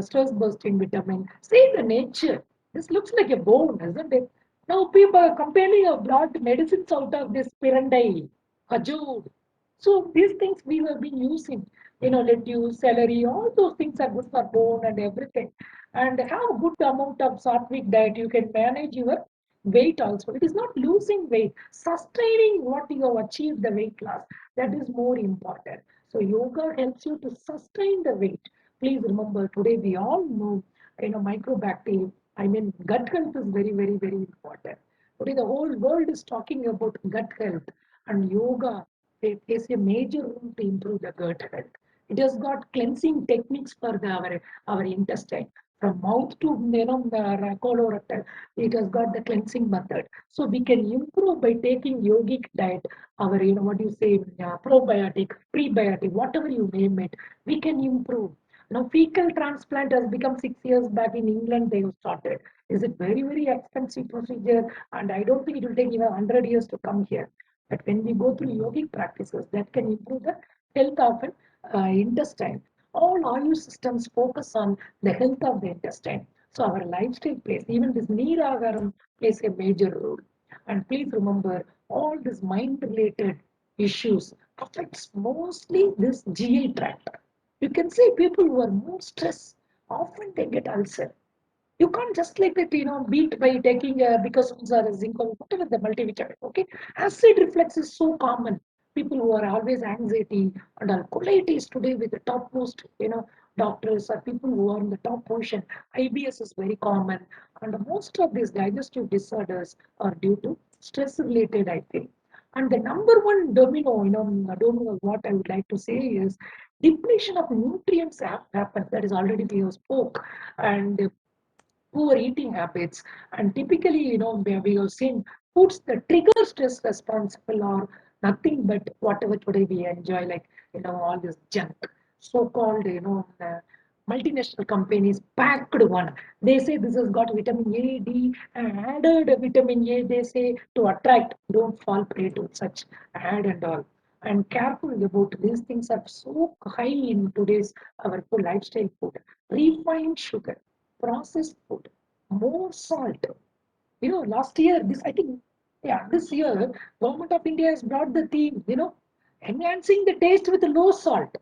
stress busting vitamin. See the nature. This looks like a bone, isn't it? Now people company have brought medicines out of this pirandai, khajur. So these things we have been using, lettuce, celery, all those things are good for bone and everything. And have a good amount of sattvic diet. You can manage your weight also. It is not losing weight, sustaining what you have achieved the weight loss. That is more important. So yoga helps you to sustain the weight. Please remember today we all know microbacteria. I mean, gut health is very, very, very important. Today, the whole world is talking about gut health, and yoga plays a major role to improve the gut health. It has got cleansing techniques for our intestine, from mouth to the colorectal. It has got the cleansing method, so we can improve by taking yogic diet. Our what you say probiotic, prebiotic, whatever you name it, we can improve. Now, fecal transplant has become 6 years back in England. They have started. Is it very, very expensive procedure? And I don't think it will take even 100 years to come here. But when we go through yogic practices, that can improve the health of intestine. All IU systems focus on the health of the intestine. So our lifestyle plays, even this Neeragaram plays a major role. And please remember, all these mind-related issues affects mostly this GI tract. You can see people who are more stressed, often they get ulcer. You can't just like that, beat by taking because or zinc or whatever the multivitamin. Okay, acid reflux is so common. People who are always anxiety and are colitis today with the topmost, doctors or people who are in the top position. IBS is very common, and most of these digestive disorders are due to stress related, I think. And the number one domino, domino, what I would like to say is depletion of nutrients have happened. That is already we have spoke, and poor eating habits. And typically, we have seen foods that trigger stress responsible or nothing but whatever today we enjoy, like, all this junk, so-called, multinational companies packed one. They say this has got vitamin A, D, and added vitamin A, they say to attract. Don't fall prey to such ad and all. And careful about these things are so high in today's our lifestyle food. Refined sugar, processed food, more salt. Last year, this I think, yeah, this year, Government of India has brought the theme, enhancing the taste with low salt.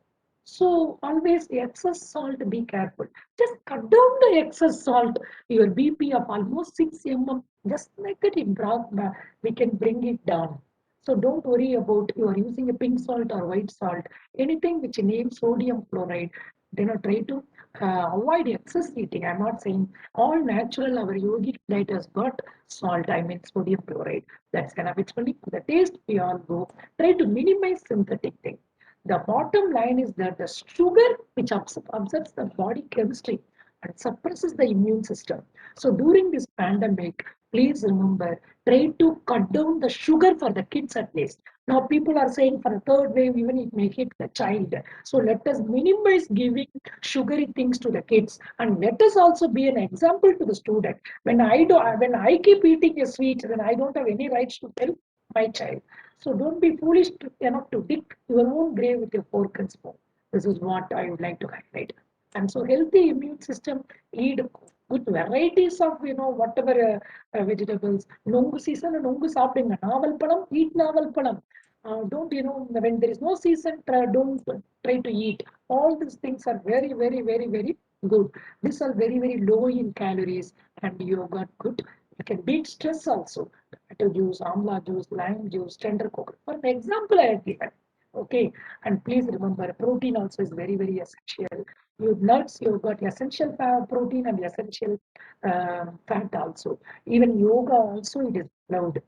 So always excess salt, be careful. Just cut down the excess salt. Your BP of almost 6 mm, just like that, we can bring it down. So don't worry about you are using a pink salt or white salt. Anything which names sodium chloride, try to avoid excess eating. I'm not saying all natural, our yogic diet has got salt, I mean sodium chloride. That's kind of it's only for the taste we all go. Try to minimize synthetic things. The bottom line is that the sugar, which upsets the body chemistry and suppresses the immune system. So during this pandemic, please remember, try to cut down the sugar for the kids at least. Now people are saying for the third wave, even it may hit the child. So let us minimize giving sugary things to the kids, and let us also be an example to the student. When I keep eating a sweet, then I don't have any rights to tell my child. So don't be foolish enough to dig your own grave with your fork and spoon. This is what I would like to highlight. And so healthy immune system, eat good varieties of whatever vegetables. Nongu season nongu சாப்பிடுங்க. நாவல் பழம், eat நாவல் பழம். Don't, when there is no season, don't try to eat. All these things are very, very, very, very good. These are very, very low in calories, and you got good. You can beat stress also. Tomato juice, amla juice, lime juice, tender coconut. For an example, I have given. Okay, and please remember, protein also is very, very essential. You nuts, you've got essential protein and essential fat also. Even yoga also, it is allowed.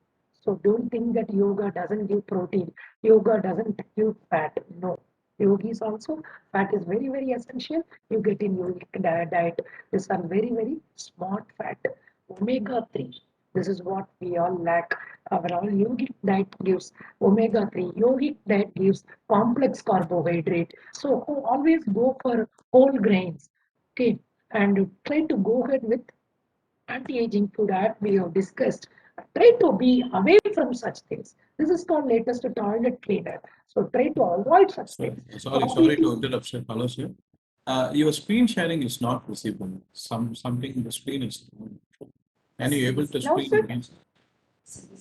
So don't think that yoga doesn't give protein. Yoga doesn't give fat. No. Yogis also, fat is very, very essential. You get in yogic diet. These are very, very smart fat. Omega 3. This is what we all lack. Our all yogic diet gives omega 3. Yogic diet gives complex carbohydrate. So always go for whole grains. Okay. And try to go ahead with anti-aging food that we have discussed. Try to be away from such things. This is called latest toilet cleaner. So try to avoid such things. Sorry to interrupt, sir. Hello, sir. Your screen sharing is not visible. Something in the screen is. Can you able to Now, screen sir. again?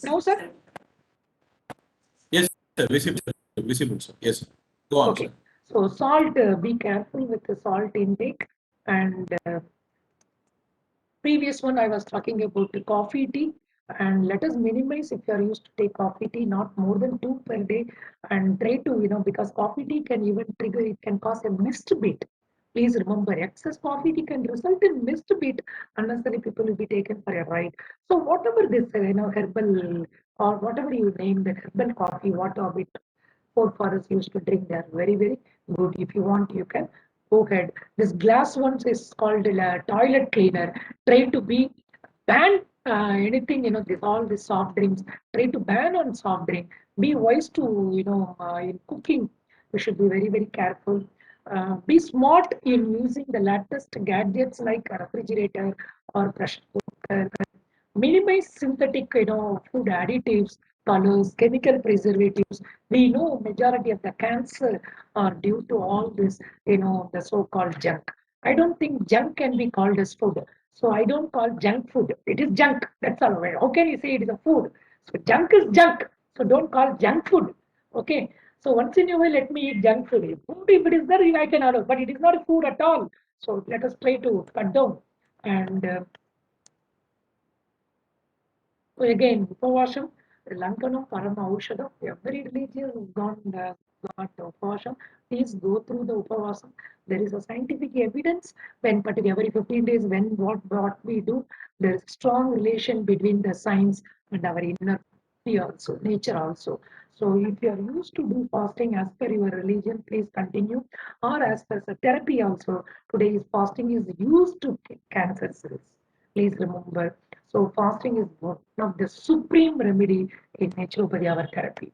Now, sir. Yes, sir. Visible, sir. Yes, sir. Go on, Okay. sir. So salt, be careful with the salt intake. And previous one I was talking about the coffee, tea, and let us minimize if you are used to take coffee, tea, not more than two per day, and try to, because coffee, tea can even trigger, it can cause a missed beat. Please remember, excess coffee tea can result in missed beat. Unnecessary people will be taken for a ride. So whatever this, herbal or whatever you name the herbal coffee, what of it forefathers used to drink. They are very, very good. If you want, you can go ahead. This glass ones is called a toilet cleaner. Try to be ban anything, this all the soft drinks. Try to ban on soft drink. Be wise to, in cooking. We should be very, very careful. Be smart in using the latest gadgets like a refrigerator or pressure cooker. Minimize synthetic, food additives. colors, chemical preservatives. We know majority of the cancer are due to all this, the so-called junk. I don't think junk can be called as food. So I don't call junk food. It is junk. That's all. How can you say it is a food? So junk is junk. So don't call junk food. Okay. So once in a while, let me eat junk food. Food, if it is there, I can order, but it is not a food at all. So let us try to cut down. And so again, Upavasham, Lankanam, Parama Aushadam, every religion has got Upavasham. Please go through the Upavasam. There is a scientific evidence when, particularly every 15 days, when what we do, there is strong relation between the science and our inner also, nature also. So if you are used to do fasting as per your religion, please continue. Or as per the therapy also, today's fasting is used to cancer cells. Please remember. So fasting is one of the supreme remedy in naturopathy our therapy.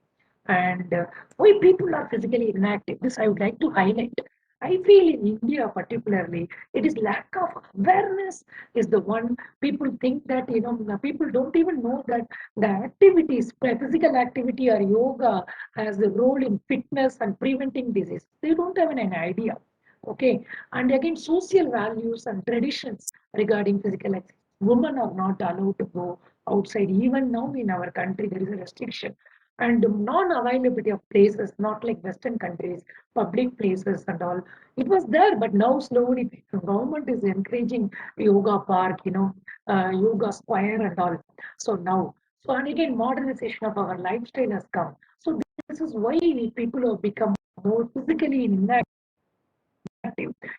And why people are physically inactive? This I would like to highlight. I feel in India particularly, it is lack of awareness is the one people think that the people don't even know that the activities, physical activity or yoga has a role in fitness and preventing disease. They don't have an idea. Okay, and again, social values and traditions regarding physical exercise. Women are not allowed to go outside. Even now in our country, there is a restriction. And non-availability of places, not like Western countries, public places and all. It was there, but now slowly the government is encouraging yoga park, yoga square and all. So now, so and again, modernization of our lifestyle has come. So this is why people have become more physically inactive.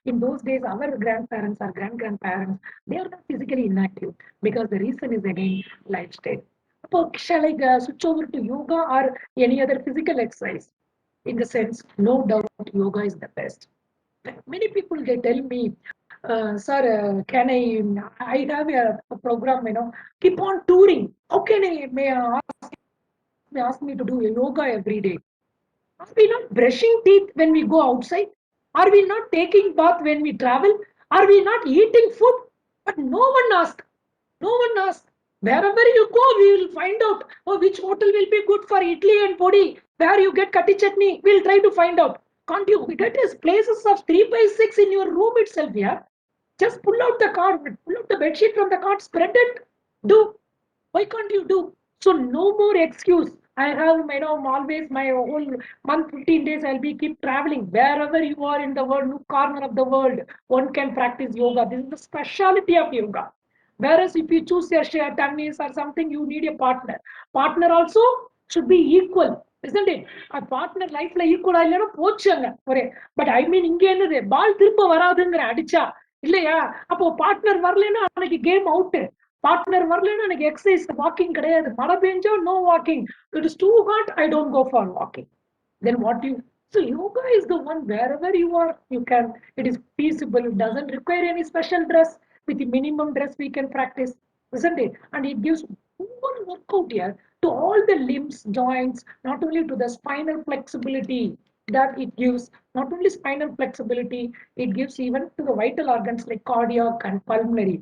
In those days, our grandparents, our grand-grandparents, they are not physically inactive because the reason is again lifestyle. So, shall I switch over to yoga or any other physical exercise? In the sense, no doubt, yoga is the best. Many people they tell me, sir, can I have a program, keep on touring. How can ask me to do yoga every day? Are we not brushing teeth when we go outside? Are we not taking bath when we travel? Are we not eating food? But no one asks. No one asks. Wherever you go, we will find out which hotel will be good for idli and podi. Where you get kati chutney, we'll try to find out. Can't you get us places of 3 by 6 in your room itself? Yeah, just pull out the card, pull out the bedsheet from the card, spread it. Do. Why can't you do? So no more excuse. I have, always my whole month, 15 days, I'll be keep traveling. Wherever you are in the world, no corner of the world, one can practice yoga. This is the speciality of yoga. Whereas if you choose your share tennis or something, you need a partner. Partner also should be equal, isn't it? A partner life like equal இல்லைன்னா போச்சுங்க ஒரே but I மீன் இங்க என்னது பால் திரும்ப வராதுங்கிற அடிச்சா இல்லையா அப்போ partner வரலன்னா அன்னைக்கு கேம் அவுட் பார்ட்னர் வரலன்னா எனக்கு எக்ஸசைஸ் வாக்கிங் கிடையாது மழை பெஞ்சா no walking it is too hot I don't go for walking then what you so yoga is the one wherever you are you can it is feasible it doesn't require any special dress with the minimum dress we can practice isn't it and it gives one workout here to all the limbs joints not only to the spinal flexibility that it gives not only spinal flexibility it gives even to the vital organs like cardiac and pulmonary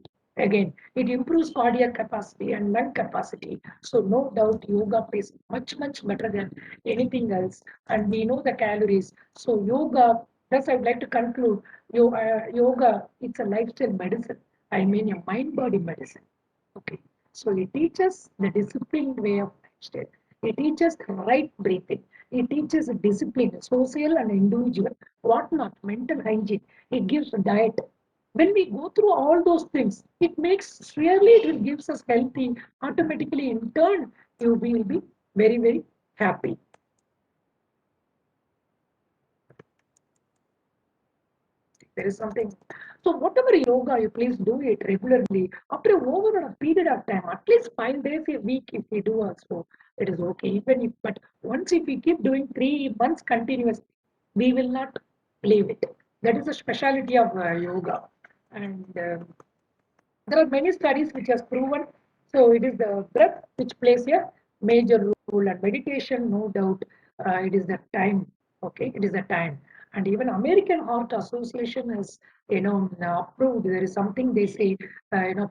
again it improves cardiac capacity and lung capacity so no doubt yoga plays much better than anything else and we know the calories so yoga thus I would like to conclude yoga it's a lifestyle medicine I mean a mind body medicine okay so it teaches the disciplined way of lifestyle it teaches the right breathing it teaches discipline social and individual what not mental hygiene it gives a diet when we go through all those things it makes really it gives us healthy automatically in turn you will be very happy there is something so whatever yoga you please do it regularly after over a period of time at least 5 days a week if we do also it is okay even if but once if we keep doing 3 months continuously we will not leave it that is the speciality of yoga and there are many studies which has proven. So it is the breath which plays a major role, and meditation, no doubt, it is the time. Okay, it is the time, and even American Heart Association has approved. There is something they say,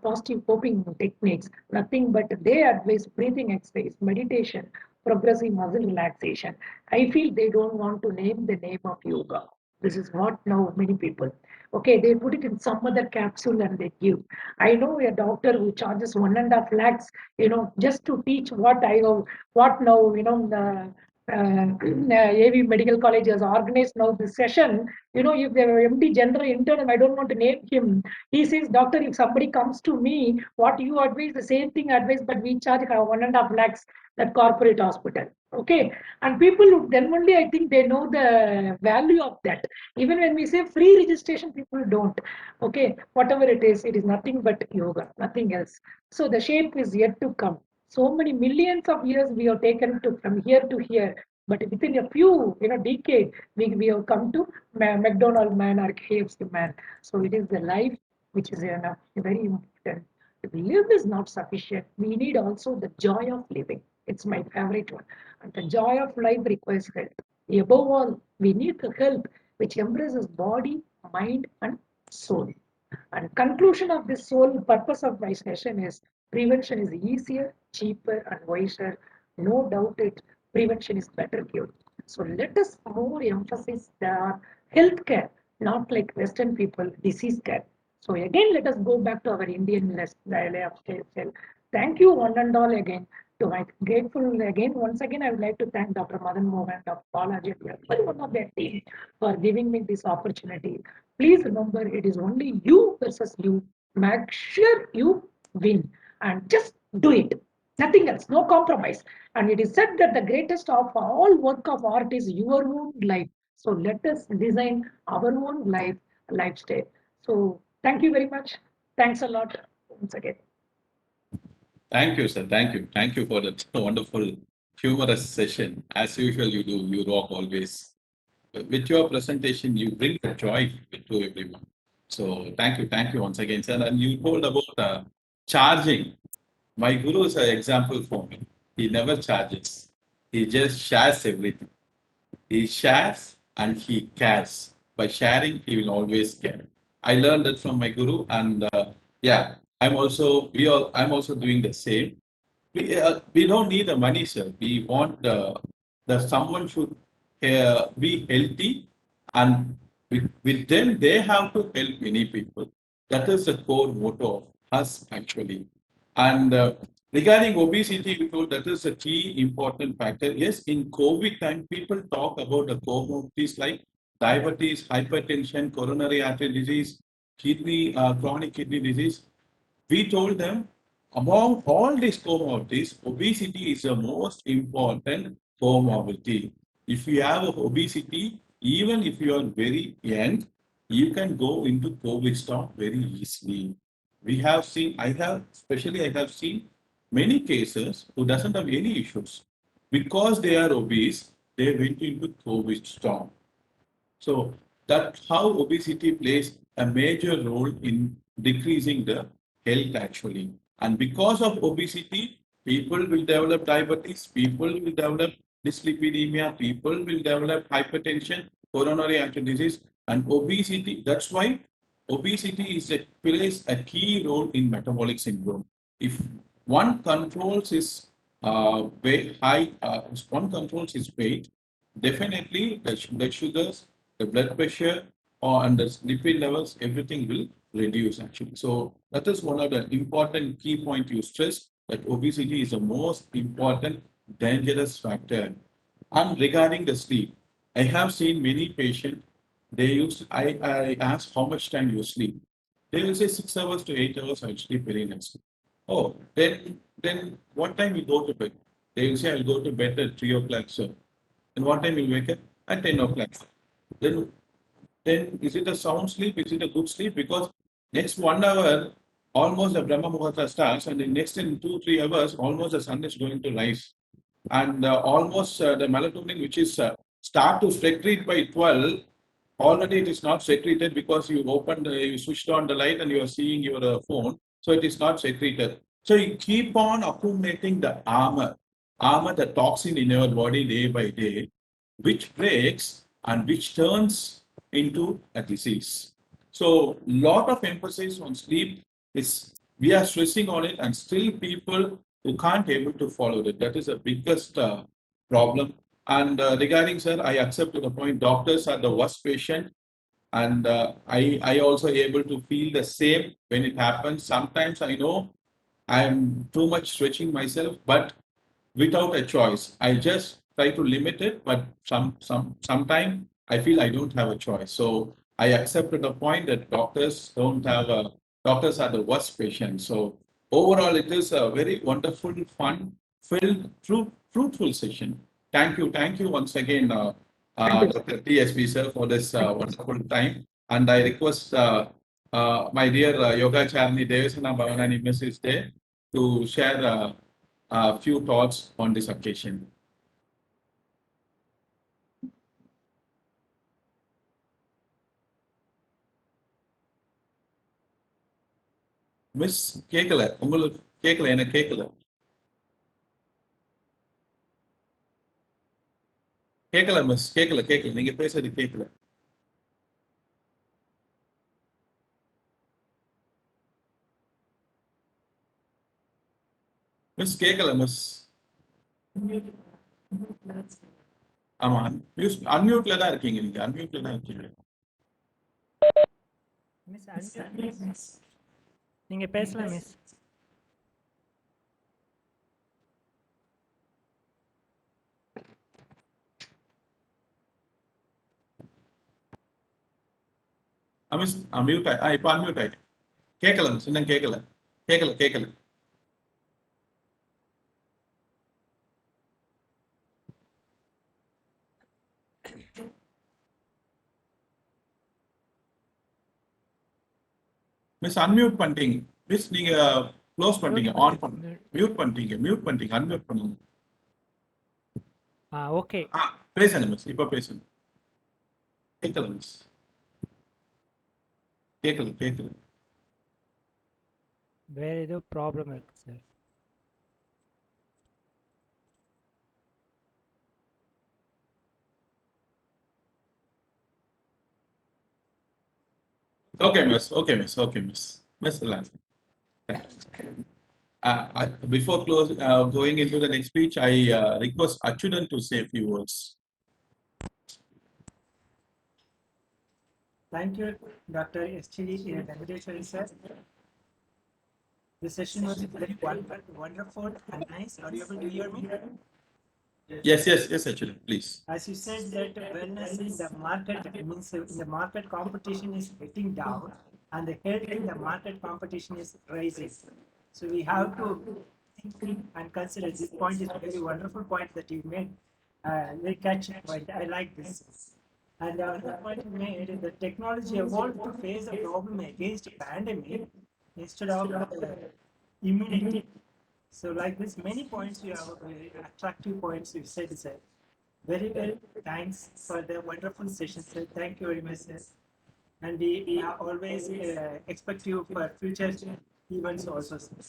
positive coping techniques. Nothing but they advise breathing exercise, meditation progressive muscle relaxation. I feel they don't want to name the name of yoga. This is what now many people. Okay, they put it in some other capsule and they give. I know a doctor who charges 1.5 lakhs, just to teach what I know, what now, AV Medical College has organized now this session. If the MD general intern, I don't want to name him, he says, doctor, if somebody comes to me, what you advise, the same thing advice, but we charge 1.5 lakhs, that corporate hospital. Okay. And people then only, I think they know the value of that. Even when we say free registration, people don't. Okay. Whatever it is nothing but yoga, nothing else. So the shape is yet to come. So many millions of years we have taken to from here to here. But within a few, decade, we have come to McDonald man or KFC man. So it is the life which is very important. To live is not sufficient. We need also the joy of living. It's my favorite one. And the joy of life requires health. Above all, we need the health which embraces body, mind, and soul. And conclusion of this sole purpose of my session is prevention is easier, cheaper, and wiser. No doubt it. Prevention is better cure. So let us more emphasize the healthcare, not like Western people, disease care. So again, let us go back to our Indian lifestyle. Thank you one and all again. To my grateful again, once again, I would like to thank Dr. Madan Mohan, Dr. Balaji, every one of their team for giving me this opportunity. Please remember, it is only you versus you. Make sure you win and just do it. Nothing else, no compromise. And it is said that the greatest of all work of art is your own life. So let us design our own lifestyle. So thank you very much. Thanks a lot once again. Thank you, sir. Thank you. Thank you for that wonderful, humorous session. As usual, you do. You rock always. With your presentation, you bring the joy to everyone. So thank you once again, sir. And you told about charging. My guru is an example for me. He never charges. He just shares everything. He shares and he cares. By sharing, he will always care. I learned that from my guru, and yeah, I'm also doing the same. We don't need the money, sir. We want the someone should be healthy, and with them they have to help many people. That is the core motto of us actually. And regarding obesity, we told that is a key important factor. Yes, in COVID time, people talk about the comorbidities like diabetes, hypertension, coronary artery disease, chronic kidney disease. We told them among all these comorbidities, obesity is the most important comorbidity. If you have obesity, even if you are very young, you can go into COVID storm very easily. We have seen, I have seen many cases who doesn't have any issues. Because they are obese, they went into COVID storm. So that's how obesity plays a major role in decreasing the health actually. And because of obesity, people will develop diabetes, people will develop dyslipidemia, people will develop hypertension, coronary artery disease, and obesity. That's why obesity plays a key role in metabolic syndrome. If one controls his one controls his weight, definitely the blood sugars, the blood pressure, and the lipid levels, everything will reduce actually. So that is one of the important key point you stress that obesity is the most important dangerous factor. And regarding the sleep, I have seen many patients, I ask how much time you sleep. They will say 6 hours to 8 hours I sleep very nicely. Oh, then what time you go to bed? They will say I'll go to bed at 3 o'clock, sir. And what time you wake up? At 10 o'clock. Then then is it a sound sleep? Is it a good sleep? Because next 1 hour, almost the Brahma Muhurta starts, and the next in 2, 3 hours, almost the sun is going to rise. And almost the melatonin, which is start to secrete by 12, already it is not secreted because you switched on the light and you are seeing your phone. So it is not secreted. So you keep on accumulating the armor, the toxin in your body day by day, which breaks and which turns into a disease. So lot of emphasis on sleep is we are stressing on it, and still people who can't able to follow that. That is the biggest problem. And regarding, sir, I accept to the point, doctors are the worst patient. And I also able to feel the same when it happens. Sometimes I know I'm too much stretching myself, but without a choice. I just try to limit it, but sometime I feel I don't have a choice. So I accept to the point that doctors are the worst patients. So overall, it is a very wonderful, fun, filled, fruitful session. Thank you once again, Thank you. Dr. TSB sir, for this wonderful time. And I request my dear Yoga Charni Devasana Bhavanani Miss is there to share a few thoughts on this occasion. Miss கேட்கல உங்களுக்கு கேட்கல எனக்கு கேட்கல கேட்கல miss கேட்கல நீங்க பேசுறது கேட்கல மிஸ் கேட்கல மிஸ் ஆமா அன்மியூட்ல தான் இருக்கீங்க நீங்க அன்மியூட்ல தான் இருக்கீங்க மிஸ் நீங்க பேசலாம் மிஸ் மிஸ் மியூட் இப்போ அன்மியூட் ஆயிட்டு கேட்கல மிஸ் இன்னும் கேட்கல மிஸ் அன்மியூட் பண்ணிட்டீங்க மிஸ் நீங்க க்ளோஸ் பண்ணிட்டீங்க ஆன் பண்ணுங்க மியூட் பண்ணிட்டீங்க அன்மியூட் பண்ணுங்க ஓகே பேசுங்க மிஸ் இப்போ பேசுங்க கேட்கல மிஸ் கேட்கல வேற ஏதோ ப்ராப்ளம் இருக்கு sir Okay, miss, relax. Before going into the next speech, I request Achudan to say a few words. Thank you, Dr. S.G. Venakteshwaran sir. The session was very wonderful and nice. Are you able to hear me? Yes, Achudan, please. As you said that wellness in the market means the market competition is getting down and the health in the market competition is rising. So we have to think and consider this point is a very wonderful point that you made. Very catchy point. I like this. And another point you made is that technology evolved to face a problem against pandemic instead of immunity. So like this, many points you have very attractive points you said, sir. Very well. Thanks for the wonderful session, sir. Thank you very much, sir. And we always expect you for future events also, sir.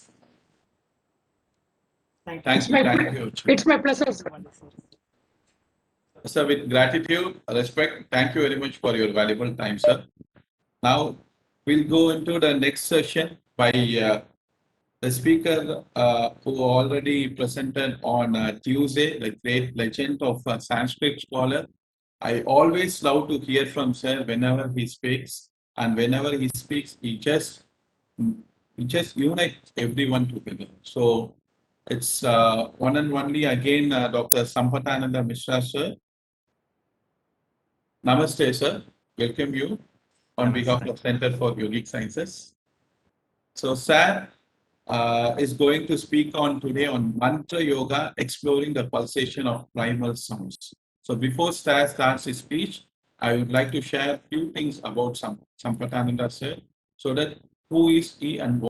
Thank you. Thank you. It's my pleasure, sir. Wonderful. Sir, with gratitude, respect, thank you very much for your valuable time, sir. Now, we'll go into the next session by the speaker who already presented on Tuesday, the great legend of Sanskrit scholar. I always love to hear from sir whenever he speaks, and whenever he speaks, he just unites everyone together. So it's one and only again, Dr. Sampatananda Mishra, sir. Namaste, sir. Welcome you on behalf of Center for Yogic Sciences. So, sir is going to speak on today on mantra yoga, exploring the pulsation of primal sounds. So before Star starts his speech, I would like to share a few things about Sampatananda sir, so that who is he and